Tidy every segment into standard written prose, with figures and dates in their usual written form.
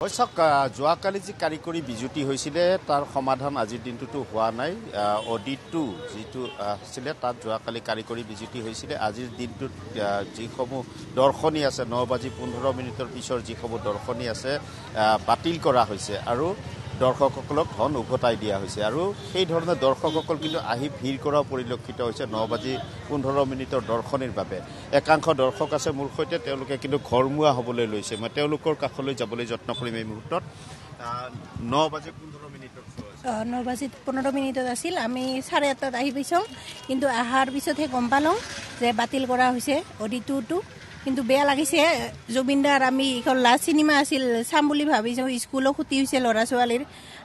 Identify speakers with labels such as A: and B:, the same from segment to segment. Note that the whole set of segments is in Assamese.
A: চাওক যোৱাকালি যি কাৰিকৰী বিজুতি হৈছিলে তাৰ সমাধান আজিৰ দিনটোতো হোৱা নাই অডিট 2 যিটো আছিলে তাত যোৱাকালি কাৰিকৰী বিজুতি হৈছিলে আজিৰ দিনটোত যিসমূহ দৰ্শনী আছে 9:15 পিছৰ যিসমূহ দৰ্শনী আছে বাতিল কৰা হৈছে আৰু দৰ্শকসকলক ধন উভতাই দিয়া হৈছে আৰু সেই ধৰণে দৰ্শকসকল কিন্তু আহি ভিৰ কৰা পৰিলক্ষিত হৈছে 9:15 দৰ্শনীৰ বাবে একাংশ দৰ্শক আছে মোৰ সৈতে তেওঁলোকে কিন্তু ঘৰমুৱা হ'বলৈ লৈছে মই তেওঁলোকৰ কাষলৈ যাবলৈ যত্ন কৰিম এই মুহূৰ্তত
B: 9:15 আছিল আমি 8:30 আহি পাইছোঁ কিন্তু আহাৰ পিছতহে গম পালোঁ যে বাতিল কৰা হৈছে অডিটটো কিন্তু বেয়া লাগিছে জুবিনদাৰ আমি এখন লাষ্ট চিনেমা আছিল চাম বুলি ভাবিছোঁ স্কুলো ক্ষতি হৈছে ল'ৰা ছোৱালীৰ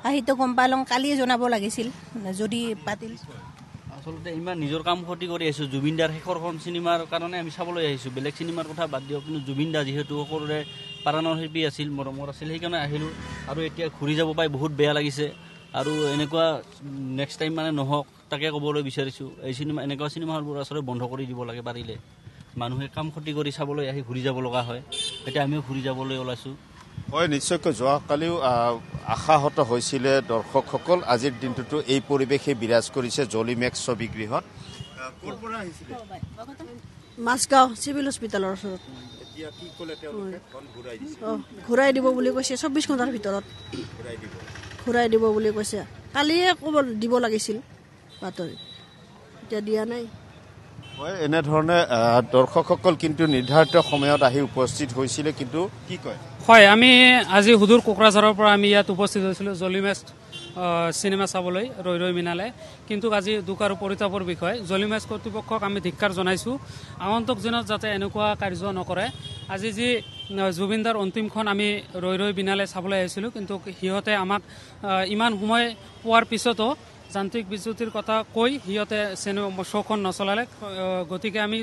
B: আহিতো গম পালোঁ কালিয়ে জনাব লাগিছিল যদি বাতিল
C: আচলতে ইমান নিজৰ কাম ক্ষতি কৰি আহিছোঁ জুবিনদাৰ শেষৰখন চিনেমাৰ কাৰণে আমি চাবলৈ আহিছোঁ বেলেগ চিনেমাৰ কথা বাদ দিয়ক কিন্তু জুবিনদা যিহেতু সকলোৰে প্ৰাণৰ শিল্পী আছিল মৰমৰ আছিল সেইকাৰণে আহিলোঁ আৰু এতিয়া ঘূৰি যাব পাই বহুত বেয়া লাগিছে আৰু এনেকুৱা নেক্সট টাইম মানে নহওক তাকে ক'বলৈ বিচাৰিছোঁ এই চিনেমা এনেকুৱা চিনেমা হলবোৰ আচলতে বন্ধ কৰি দিব লাগে পাৰিলে মানুহে কাম ক্ষতি কৰি চাবলৈ আহি ঘূৰি যাব লগা হয় এতিয়া আমিও ঘূৰি যাবলৈ ওলাইছোঁ
A: হয় নিশ্চয়কৈ যোৱাকালিও আশাহত হৈছিলে দৰ্শকসকল আজিৰ দিনটোতো এই পৰিৱেশে বিৰাজ কৰিছে জলিমেক্স ছবিগৃহত ক'ৰ পৰা আহিছিলে
D: মাছগাঁও চিভিল হস্পিটেলৰ ওচৰত
A: এতিয়া কি ক'লে তেওঁলোকে ধন ঘূৰাই দিছে
D: ঘূৰাই দিব বুলি কৈছে 24 ঘণ্টাৰ ভিতৰত ঘূৰাই দিব বুলি কৈছে কালিয়ে ক'ব দিব লাগিছিল বাতৰি এতিয়া দিয়া নাই
A: হয় এনেধৰণে দৰ্শকসকল কিন্তু নিৰ্ধাৰিত সময়ত আহি উপস্থিত হৈছিলে কিন্তু কি কয়
E: হয় আমি আজি হুদুৰ কোকৰাঝাৰৰ পৰা আমি ইয়াত উপস্থিত হৈছিলোঁ জলিমেক্স চিনেমা চাবলৈ ৰৈ ৰৈ মিনালে কিন্তু আজি দুখ আৰু পৰিতাপৰ বিষয় জলিমেক্স কৰ্তৃপক্ষক আমি ধিক্কাৰ জনাইছোঁ আগন্তুক দিনত যাতে এনেকুৱা কাৰ্য নকৰে আজি যি জুবিনদাৰ অন্তিমখন আমি ৰৈ ৰৈ বিনালে চাবলৈ আহিছিলোঁ কিন্তু সিহঁতে আমাক ইমান সময় পোৱাৰ পিছতো যান্ত্ৰিক বিজুতিৰ কথা কৈ সিহঁতে শ্ব'খন নচলালে গতিকে আমি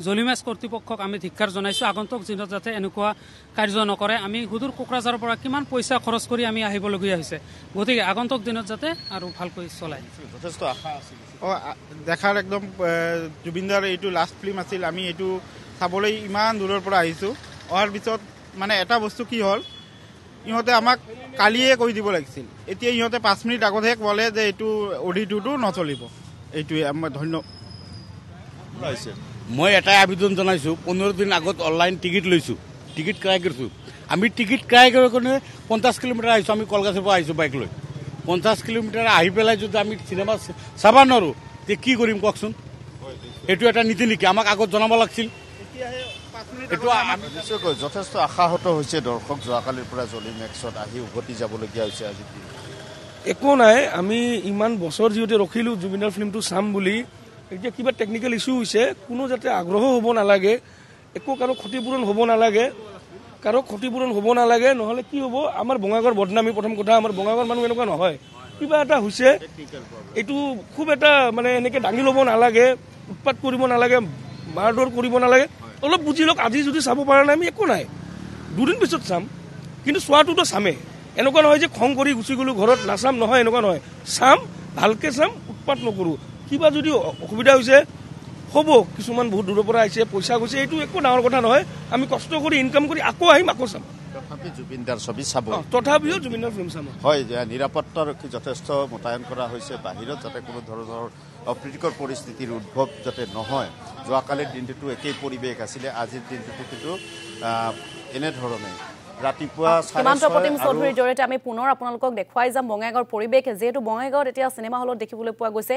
E: জলিমেক্স কৰ্তৃপক্ষক আমি ধিক্কাৰ জনাইছোঁ আগন্তুক দিনত যাতে এনেকুৱা কাৰ্য নকৰে আমি সুদূৰ কোকৰাঝাৰৰ পৰা কিমান পইচা খৰচ কৰি আমি আহিবলগীয়া হৈছে গতিকে আগন্তুক দিনত যাতে আৰু ভালকৈ চলায়
A: যথেষ্ট আশা আছিল
F: দেখাৰ একদম জুবিনদাৰ এইটো লাষ্ট ফিল্ম আছিল আমি এইটো চাবলৈ ইমান দূৰৰ পৰা আহিছোঁ অহাৰ পিছত মানে এটা বস্তু কি হ'ল ইহঁতে আমাক কালিয়ে কৈ দিব লাগিছিল এতিয়া ইহঁতে 5 মিনিট আগতহে ক'লে যে এইটো অডিটটো নচলিব এইটোৱে মই ধন্যবাদ
G: মই এটাই আবেদন জনাইছোঁ 15 দিন আগত অনলাইন টিকেট লৈছোঁ টিকেট ক্ৰয় কৰিছোঁ আমি টিকেট ক্ৰয় কৰি কিনে 50 কিলোমিটাৰ আহিছোঁ আমি কলকাতাৰ পৰা আহিছোঁ বাইক লৈ 50 কিলোমিটাৰ আহি পেলাই যদি আমি চিনেমা চাব নোৱাৰোঁ তে কি কৰিম কওকচোন এইটো এটা নীতি নেকি আমাক আগত জনাব লাগিছিল এইটো
A: নিশ্চয়কৈ যথেষ্ট আশাহত হৈছে দৰ্শক যোৱাকালিৰ পৰা জলিমেক্সত আহি উভতি যাবলগীয়া হৈছে আজি
H: একো নাই আমি ইমান বছৰ যিহেতু ৰখিলোঁ জুবিনৰ ফিল্মটো চাম বুলি এতিয়া কিবা টেকনিকেল ইছ্যু হৈছে কোনো যাতে আগ্ৰহ হ'ব নালাগে একো কাৰো ক্ষতিপূৰণ হ'ব নালাগে নহ'লে কি হ'ব আমাৰ বঙাইগাঁৱৰ বদনামী প্ৰথম কথা আমাৰ বঙাইগাঁৱৰ মানুহ এনেকুৱা নহয় কিবা এটা হৈছে এইটো খুব এটা মানে এনেকৈ দাঙি ল'ব নালাগে উৎপাত কৰিব নালাগে মাৰধৰ কৰিব নালাগে অলপ বুজি লওক আজি যদি চাব পৰা নাই আমি একো নাই দুদিন পিছত চাম কিন্তু চোৱাটোতো চামেই এনেকুৱা নহয় যে খং কৰি গুচি গ'লোঁ ঘৰত নাচাম নহয় এনেকুৱা নহয় চাম ভালকৈ চাম উৎপাত নকৰোঁ কিবা যদি অসুবিধা হৈছে হ'ব কিছুমান বহুত দূৰৰ পৰা আহিছে পইচা গৈছে এইটো একো ডাঙৰ কথা নহয় আমি কষ্ট কৰি ইনকাম কৰি আকৌ আহিম আকৌ চাম
A: জুবিনদাৰ ছবি চাব
H: তথাপিও জুবিনদাৰ ফিল্ম চাম
A: হয় নিৰাপত্তাৰক্ষী যথেষ্ট মোতায়েন কৰা হৈছে বাহিৰত যাতে কোনো ধৰণৰ অপ্ৰীতিকৰ পৰিস্থিতিৰ উদ্ভৱ যাতে নহয় যোৱাকালিৰ দিনটোতো একেই পৰিৱেশ আছিলে আজিৰ দিনটোতো কিন্তু এনেধৰণে ৰাতিপুৱা
I: সীমান্ত প্ৰতিম চৌধুৰীৰ জৰিয়তে আমি পুনৰ আপোনালোকক দেখুৱাই যাম বঙাইগাঁৱৰ পৰিৱেশ যিহেতু বঙাইগাঁৱত এতিয়া চিনেমা হলত দেখিবলৈ পোৱা গৈছে